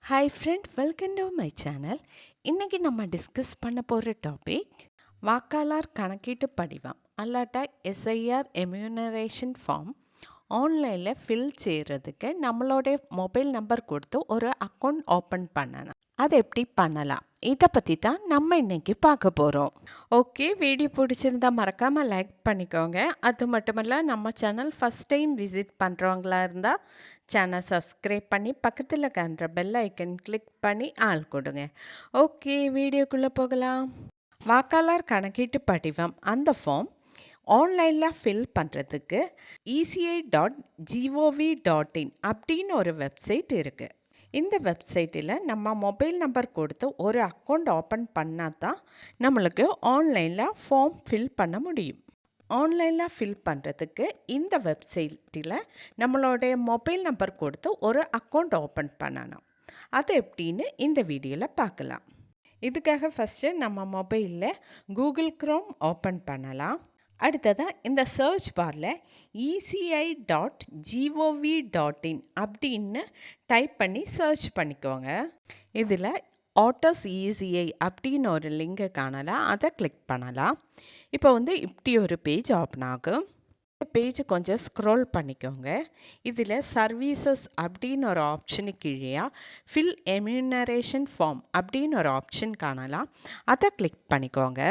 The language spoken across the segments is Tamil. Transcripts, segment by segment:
Hi friend, welcome to my channel. இன்றைக்கி நம்ம டிஸ்கஸ் பண்ண போகிற டாபிக் வாக்காளர் கணக்கீட்டு படிவம் அல்லாட்டா எஸ்ஐஆர் எம்யூனரேஷன் ஃபார்ம் ஆன்லைனில் ஃபில் செய்கிறதுக்கு நம்மளோட மொபைல் நம்பர் கொடுத்து ஒரு அக்கௌண்ட் ஓப்பன் பண்ணணும். அது எப்படி பண்ணலாம், இதை பற்றி தான் நம்ம இன்றைக்கி பார்க்க போகிறோம். ஓகே, வீடியோ பிடிச்சிருந்தா மறக்காமல் லைக் பண்ணிக்கோங்க. அது மட்டுமல்ல, நம்ம சேனல் ஃபஸ்ட் டைம் விசிட் பண்ணுறவங்களா இருந்தால் சேனல் சப்ஸ்கிரைப் பண்ணி பக்கத்தில் காண்ற பெல் ஐக்கன் கிளிக் பண்ணி ஆள் கொடுங்க. ஓகே, வீடியோக்குள்ளே போகலாம். வாக்காளர் கணக்கீட்டு படிவம் அந்த ஃபார்ம் ஆன்லைனில் ஃபில் பண்ணுறதுக்கு eci.gov.in அப்படின்னு ஒரு வெப்சைட் இருக்குது. இந்த வெப்சைட்டில் நம்ம மொபைல் நம்பர் கொடுத்து ஒரு அக்கௌண்ட் ஓப்பன் பண்ணால் தான் நம்மளுக்கு ஆன்லைனில் ஃபார்ம் ஃபில் பண்ண முடியும். ஆன்லைனில் ஃபில் பண்ணுறதுக்கு இந்த வெப்சைட்டில் நம்மளுடைய மொபைல் நம்பர் கொடுத்து ஒரு அக்கௌண்ட் ஓப்பன் பண்ணணும். அது எப்படின்னு இந்த வீடியோவில் பார்க்கலாம். இதுக்காக ஃபஸ்ட்டு நம்ம மொபைலில் கூகுள் க்ரோம் ஓப்பன் பண்ணலாம். அடுத்ததாக இந்த சர்ச் பாரில் eci.gov.in அப்படின்னு டைப் பண்ணி சர்ச் பண்ணிக்கோங்க. இதில் ஆட்டோஸ் இசிஐ அப்படின்னு ஒரு லிங்கை காணலாம், அதை கிளிக் பண்ணலாம். இப்போ இப்படி ஒரு பேஜ் ஓப்பன் ஆகும். இந்த பேஜ் கொஞ்சம் ஸ்க்ரோல் பண்ணிக்கோங்க. இதில் சர்வீசஸ் அப்படின்னு ஒரு ஆப்ஷனுக்கு கீழே ஃபில் எம்யூனரேஷன் ஃபார்ம் அப்படின்னு ஒரு ஆப்ஷன் காணலாம், அதை கிளிக் பண்ணிக்கோங்க.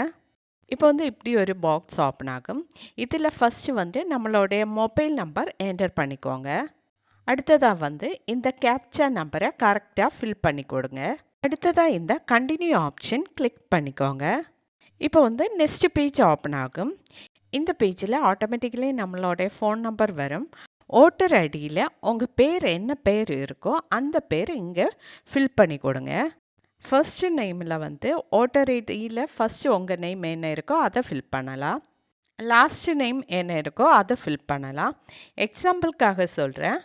இப்போ இப்படி ஒரு பாக்ஸ் ஓப்பன் ஆகும். இதில் ஃபஸ்ட்டு நம்மளுடைய மொபைல் நம்பர் என்டர் பண்ணிக்கோங்க. அடுத்ததாக இந்த கேப்சா நம்பரை கரெக்டாக ஃபில் பண்ணி கொடுங்க. அடுத்ததாக இந்த கண்டினியூ ஆப்ஷன் கிளிக் பண்ணிக்கோங்க. இப்போ நெக்ஸ்ட் பேஜ் ஓப்பன் ஆகும். இந்த பேஜில் ஆட்டோமேட்டிக்கலி நம்மளுடைய ஃபோன் நம்பர் வரும். ஓட்டர் ஐடியில் உங்கள் பேர் என்ன பேர் இருக்கோ அந்த பேர் இங்கே ஃபில் பண்ணி கொடுங்க. ஃபர்ஸ்ட்டு நேமில் ஓட்டர் ஐடியில் ஃபஸ்ட்டு உங்கள் நேம் என்ன இருக்கோ அதை ஃபில் பண்ணலாம். லாஸ்ட்டு நேம் என்ன இருக்கோ அதை ஃபில் பண்ணலாம். எக்ஸாம்பிளுக்காக சொல்கிறேன்,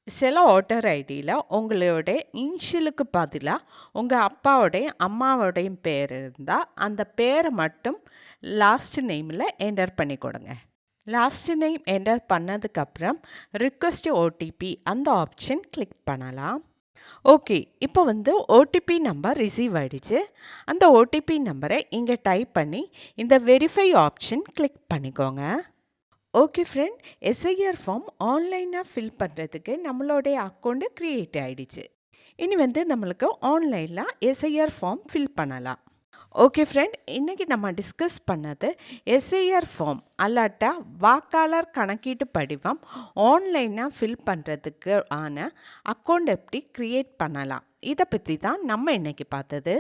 சில ஓட்டர் ஐடியில் உங்களுடைய இனிஷியலுக்கு பதிலாக உங்கள் அப்பாவோடைய அம்மாவோடைய பேர் இருந்தால் அந்த பேரை மட்டும் லாஸ்ட் நேமில் என்டர் பண்ணி கொடுங்க. லாஸ்ட் நேம் என்டர் பண்ணதுக்கப்புறம் ரிக்வெஸ்ட் ஓடிபி அந்த ஆப்ஷன் கிளிக் பண்ணலாம். ஓகே, இப்போ ஓடிபி நம்பர் ரிசீவ் ஆகிடுச்சு. அந்த ஓடிபி நம்பரை இங்கே டைப் பண்ணி இந்த வெரிஃபை ஆப்ஷன் கிளிக் பண்ணிக்கோங்க. ஓகே ஃப்ரெண்ட், எஸ்ஐஆர் ஃபார்ம் ஆன்லைனாக ஃபில் பண்ணுறதுக்கு நம்மளுடைய அக்கௌண்ட்டு க்ரியேட் ஆகிடுச்சு. இனி நம்மளுக்கு ஆன்லைனில் எஸ்ஐஆர் ஃபார்ம் ஃபில் பண்ணலாம். ஓகே ஃப்ரெண்ட், இன்றைக்கி நம்ம டிஸ்கஸ் பண்ணது எஸ்ஐஆர் ஃபார்ம் அல்லாட்டா வாக்காளர் கணக்கீட்டு படிவம் ஆன்லைனாக ஃபில் பண்ணுறதுக்கு ஆன அக்கௌண்ட் எப்படி க்ரியேட் பண்ணலாம், இதை பற்றி தான் நம்ம இன்றைக்கி பார்த்தது.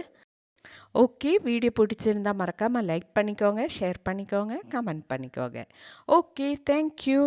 ஓகே, வீடியோ பிடிச்சிருந்தால் மறக்காமல் லைக் பண்ணிக்கோங்க, ஷேர் பண்ணிக்கோங்க, கமெண்ட் பண்ணிக்கோங்க. Okay, thank you.